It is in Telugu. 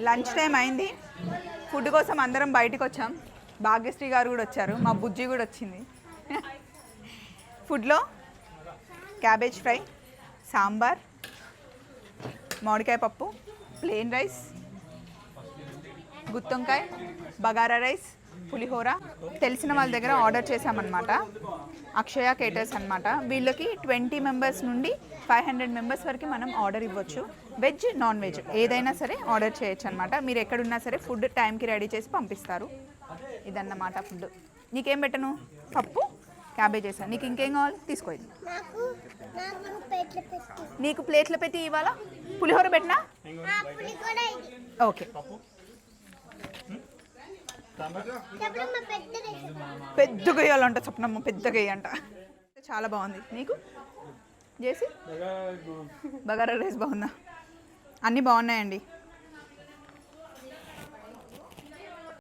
లంచ్ టైం అయింది. ఫుడ్ కోసం అందరం బయటకు వచ్చాం. భాగ్యశ్రీ గారు కూడా వచ్చారు, మా బుజ్జి కూడా వచ్చింది. ఫుడ్లో క్యాబేజ్ ఫ్రై, సాంబార్, మామిడికాయ పప్పు, ప్లెయిన్ రైస్, గుత్తొంకాయ, బగారా రైస్, పులిహోర. తెలిసిన వాళ్ళ దగ్గర ఆర్డర్ చేసామన్నమాట. అక్షయ కేటర్స్ అనమాట. వీళ్ళకి 20 మెంబర్స్ నుండి 500 మెంబర్స్ వరకు మనం ఆర్డర్ ఇవ్వచ్చు. వెజ్, నాన్ వెజ్ ఏదైనా సరే ఆర్డర్ చేయొచ్చు అనమాట. మీరు ఎక్కడున్నా సరే ఫుడ్ టైంకి రెడీ చేసి పంపిస్తారు. ఇదన్నమాట ఫుడ్. నీకేం పెట్టను? పప్పు, క్యాబేజ్ వేసా. నీకు ఇంకేం కావాలి? తీసుకో. నీకు ప్లేట్లో పెట్టి ఇవ్వాలా? పులిహోర పెట్టినా? ఓకే. పెద్దగా వేయాలంట స్వప్నమ్మ, పెద్దగా వేయంట. చాలా బాగుంది. నీకు చేసి బగారా రైస్ బాగుందా? అన్నీ బాగున్నాయండి.